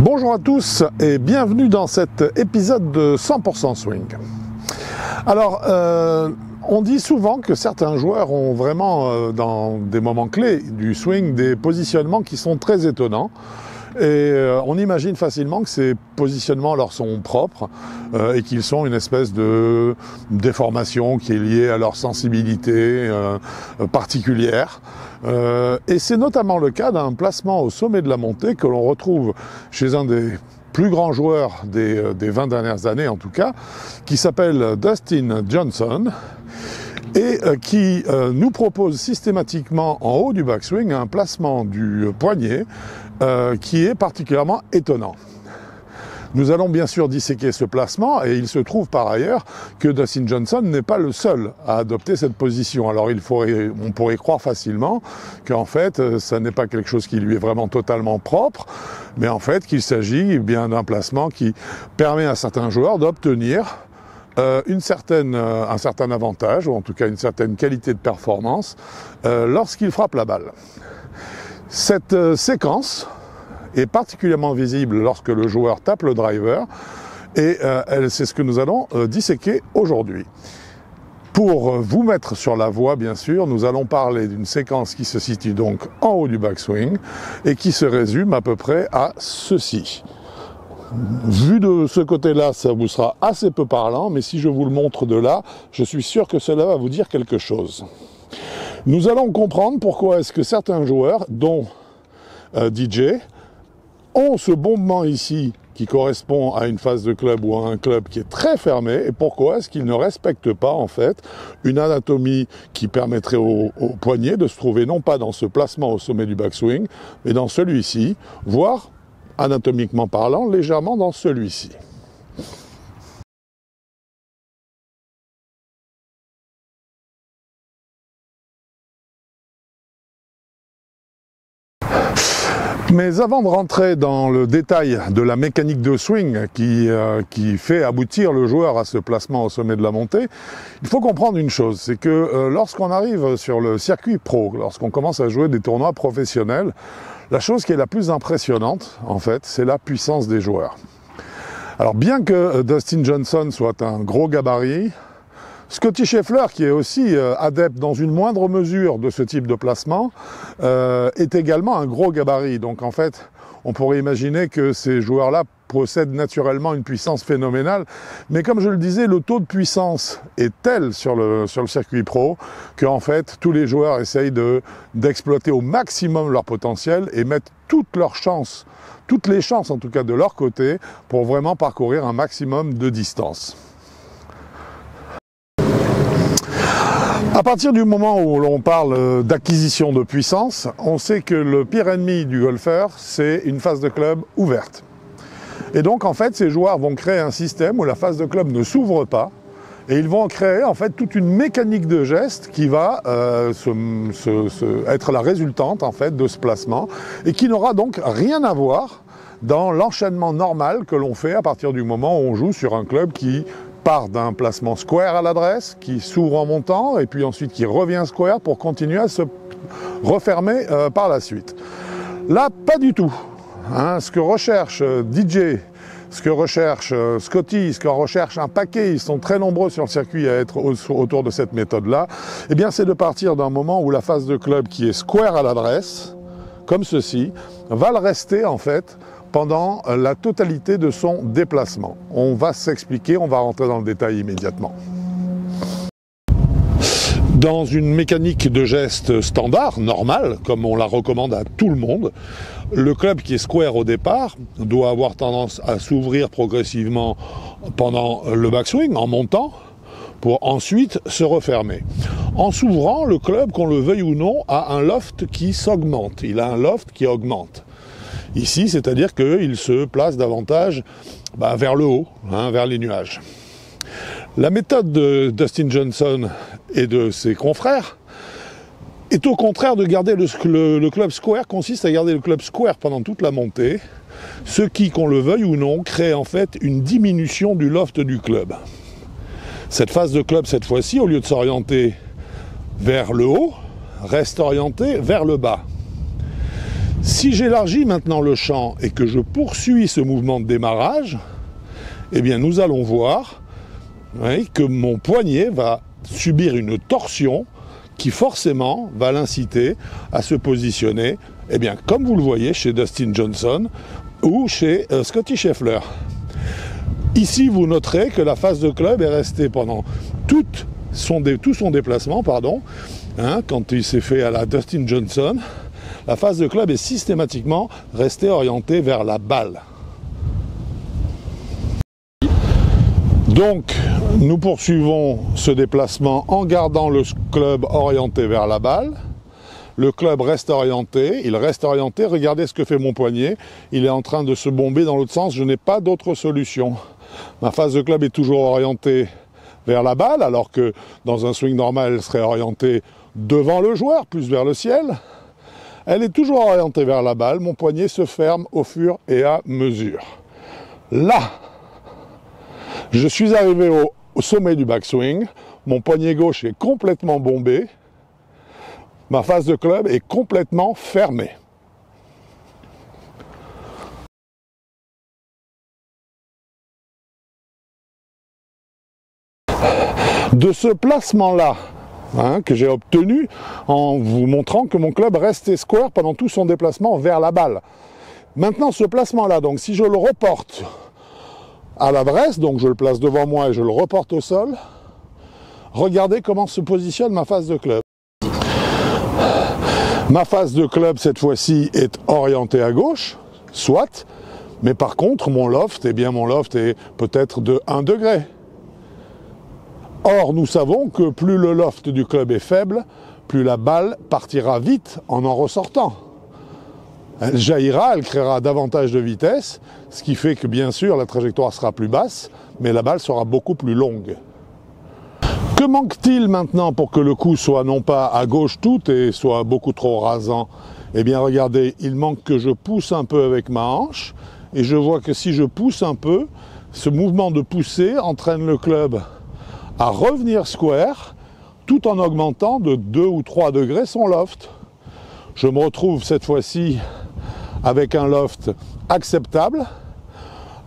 Bonjour à tous et bienvenue dans cet épisode de 100% Swing. Alors, on dit souvent que certains joueurs ont vraiment, dans des moments clés du swing, des positionnements qui sont très étonnants. Et on imagine facilement que ces positionnements leur sont propres et qu'ils sont une espèce de déformation qui est liée à leur sensibilité particulière. Et c'est notamment le cas d'un placement au sommet de la montée que l'on retrouve chez un des plus grands joueurs des 20 dernières années en tout cas, qui s'appelle Dustin Johnson et qui nous propose systématiquement en haut du backswing un placement du poignet qui est particulièrement étonnant. Nous allons bien sûr disséquer ce placement et il se trouve par ailleurs que Dustin Johnson n'est pas le seul à adopter cette position. Alors on pourrait croire facilement qu'en fait ça n'est pas quelque chose qui lui est vraiment totalement propre, mais en fait qu'il s'agit bien d'un placement qui permet à certains joueurs d'obtenir un certain avantage, ou en tout cas une certaine qualité de performance lorsqu'ils frappent la balle. Cette séquence est particulièrement visible lorsque le joueur tape le driver et c'est ce que nous allons disséquer aujourd'hui. Pour vous mettre sur la voie, bien sûr, nous allons parler d'une séquence qui se situe donc en haut du backswing et qui se résume à peu près à ceci. Vu de ce côté-là, ça vous sera assez peu parlant, mais si je vous le montre de là, je suis sûr que cela va vous dire quelque chose. Nous allons comprendre pourquoi est-ce que certains joueurs, dont DJ, ont ce bombement ici qui correspond à une phase de club ou à un club qui est très fermé, et pourquoi est-ce qu'ils ne respectent pas en fait une anatomie qui permettrait au poignet de se trouver non pas dans ce placement au sommet du backswing, mais dans celui-ci, voire, anatomiquement parlant, légèrement dans celui-ci. Mais avant de rentrer dans le détail de la mécanique de swing qui fait aboutir le joueur à ce placement au sommet de la montée, il faut comprendre une chose, c'est que lorsqu'on arrive sur le circuit pro, lorsqu'on commence à jouer des tournois professionnels, la chose qui est la plus impressionnante, en fait, c'est la puissance des joueurs. Alors bien que Dustin Johnson soit un gros gabarit, Scottie Scheffler, qui est aussi adepte dans une moindre mesure de ce type de placement, est également un gros gabarit. Donc en fait, on pourrait imaginer que ces joueurs-là possèdent naturellement une puissance phénoménale. Mais comme je le disais, le taux de puissance est tel sur le circuit pro qu'en fait, tous les joueurs essayent d'exploiter au maximum leur potentiel et mettent toutes les chances en tout cas de leur côté, pour vraiment parcourir un maximum de distance. À partir du moment où l'on parle d'acquisition de puissance, on sait que le pire ennemi du golfeur, c'est une phase de club ouverte. Et donc, en fait, ces joueurs vont créer un système où la phase de club ne s'ouvre pas, et ils vont créer, en fait, toute une mécanique de geste qui va être la résultante, en fait, de ce placement, et qui n'aura donc rien à voir dans l'enchaînement normal que l'on fait à partir du moment où on joue sur un club qui part d'un placement square à l'adresse, qui s'ouvre en montant, et puis ensuite qui revient square pour continuer à se refermer par la suite. Là, pas du tout. Ce que recherche DJ, ce que recherche Scottie, ce que recherche un paquet, ils sont très nombreux sur le circuit à être autour de cette méthode-là, eh bien c'est de partir d'un moment où la phase de club qui est square à l'adresse, comme ceci, va le rester en fait pendant la totalité de son déplacement. On va s'expliquer, on va rentrer dans le détail immédiatement. Dans une mécanique de geste standard, normale, comme on la recommande à tout le monde, le club qui est square au départ doit avoir tendance à s'ouvrir progressivement pendant le backswing, en montant, pour ensuite se refermer. En s'ouvrant, le club, qu'on le veuille ou non, a un loft qui s'augmente. Il a un loft qui augmente. Ici, c'est-à-dire qu'il se place davantage vers le haut, vers les nuages. La méthode de Dustin Johnson et de ses confrères est au contraire de garder le club square, consiste à garder le club square pendant toute la montée, ce qui, qu'on le veuille ou non, crée en fait une diminution du loft du club. Cette phase de club, cette fois-ci, au lieu de s'orienter vers le haut, reste orientée vers le bas. Si j'élargis maintenant le champ et que je poursuis ce mouvement de démarrage, eh bien nous allons voir que mon poignet va subir une torsion qui forcément va l'inciter à se positionner, eh bien, comme vous le voyez chez Dustin Johnson ou chez Scottie Scheffler. Ici, vous noterez que la face de club est restée pendant tout son déplacement, quand il s'est fait à la Dustin Johnson, la face de club est systématiquement restée orientée vers la balle. Donc, nous poursuivons ce déplacement en gardant le club orienté vers la balle. Le club reste orienté, il reste orienté. Regardez ce que fait mon poignet. Il est en train de se bomber dans l'autre sens. Je n'ai pas d'autre solution. Ma face de club est toujours orientée vers la balle, alors que dans un swing normal, elle serait orientée devant le joueur, plus vers le ciel. Elle est toujours orientée vers la balle. Mon poignet se ferme au fur et à mesure. Là, je suis arrivé au sommet du backswing. Mon poignet gauche est complètement bombé. Ma face de club est complètement fermée. De ce placement-là, que j'ai obtenu en vous montrant que mon club restait square pendant tout son déplacement vers la balle. Maintenant, ce placement-là, donc si je le reporte à l'adresse, donc je le place devant moi et je le reporte au sol, regardez comment se positionne ma face de club. Ma face de club, cette fois-ci, est orientée à gauche, soit, mais par contre, mon loft est peut-être de 1 degré. Or, nous savons que plus le loft du club est faible, plus la balle partira vite en ressortant. Elle jaillira, elle créera davantage de vitesse, ce qui fait que bien sûr la trajectoire sera plus basse, mais la balle sera beaucoup plus longue. Que manque-t-il maintenant pour que le coup soit non pas à gauche tout et soit beaucoup trop rasant? Eh bien regardez, il manque que je pousse un peu avec ma hanche, et je vois que si je pousse un peu, ce mouvement de pousser entraîne le club à revenir square, tout en augmentant de 2 ou 3 degrés son loft. Je me retrouve cette fois-ci avec un loft acceptable,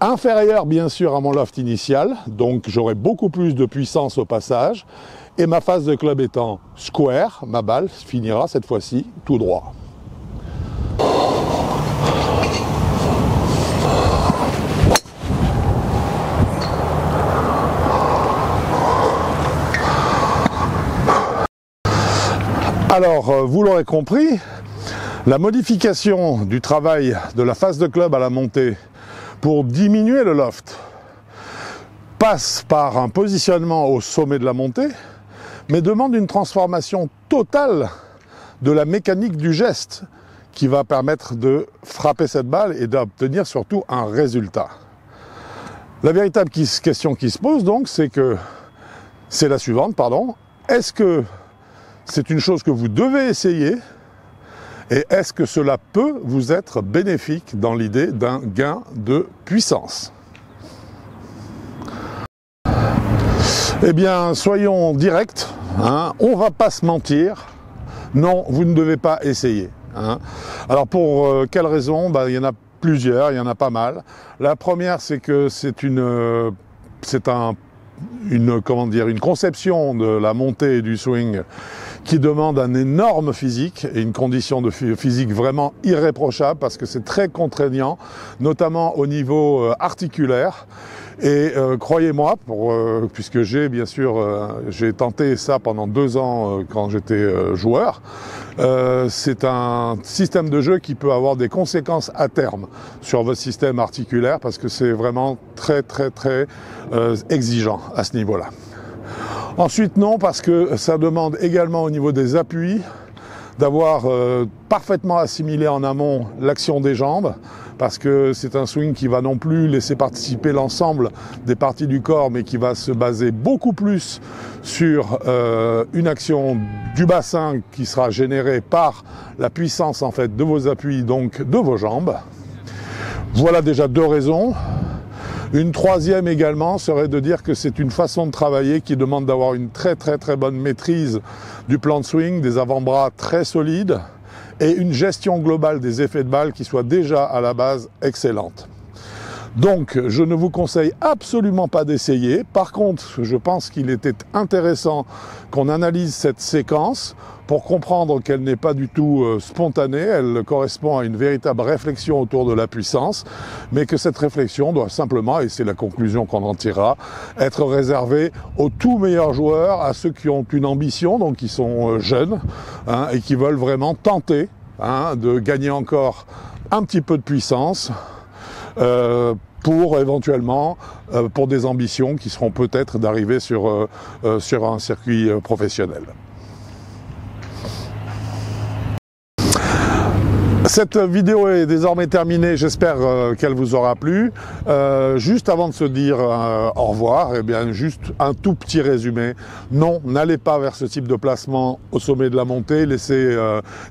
inférieur bien sûr à mon loft initial, donc j'aurai beaucoup plus de puissance au passage, et ma face de club étant square, ma balle finira cette fois-ci tout droit. Alors, vous l'aurez compris, la modification du travail de la face de club à la montée pour diminuer le loft passe par un positionnement au sommet de la montée, mais demande une transformation totale de la mécanique du geste qui va permettre de frapper cette balle et d'obtenir surtout un résultat. La véritable question qui se pose donc, c'est la suivante, est-ce que c'est une chose que vous devez essayer et est-ce que cela peut vous être bénéfique dans l'idée d'un gain de puissance? Eh bien, soyons directs, on ne va pas se mentir, non, vous ne devez pas essayer. Alors pour quelles raisons? Il y en a plusieurs, il y en a pas mal. La première, c'est que c'est une conception de la montée et du swing qui demande un énorme physique et une condition de physique vraiment irréprochable parce que c'est très contraignant, notamment au niveau articulaire. Et croyez-moi, puisque j'ai tenté ça pendant 2 ans quand j'étais joueur, c'est un système de jeu qui peut avoir des conséquences à terme sur votre système articulaire parce que c'est vraiment très exigeant à ce niveau-là. Ensuite non, parce que ça demande également au niveau des appuis d'avoir parfaitement assimilé en amont l'action des jambes, parce que c'est un swing qui va non plus laisser participer l'ensemble des parties du corps, mais qui va se baser beaucoup plus sur une action du bassin qui sera générée par la puissance en fait de vos appuis, donc de vos jambes. Voilà déjà 2 raisons. Une troisième également serait de dire que c'est une façon de travailler qui demande d'avoir une très bonne maîtrise du plan de swing, des avant-bras très solides et une gestion globale des effets de balle qui soit déjà à la base excellente. Donc, je ne vous conseille absolument pas d'essayer. Par contre, je pense qu'il était intéressant qu'on analyse cette séquence pour comprendre qu'elle n'est pas du tout spontanée, elle correspond à une véritable réflexion autour de la puissance, mais que cette réflexion doit simplement, et c'est la conclusion qu'on en tirera, être réservée aux tout meilleurs joueurs, à ceux qui ont une ambition, donc qui sont jeunes, hein, et qui veulent vraiment tenter de gagner encore un petit peu de puissance, pour éventuellement, pour des ambitions qui seront peut-être d'arriver sur un circuit professionnel. Cette vidéo est désormais terminée, j'espère qu'elle vous aura plu. Juste avant de se dire au revoir, eh bien juste un tout petit résumé. Non, n'allez pas vers ce type de placement au sommet de la montée, laissez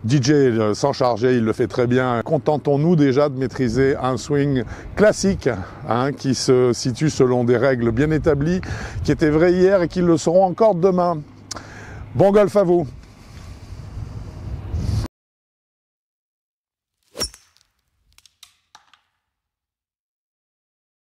DJ s'en charger, il le fait très bien. Contentons-nous déjà de maîtriser un swing classique, qui se situe selon des règles bien établies, qui étaient vraies hier et qui le seront encore demain. Bon golf à vous!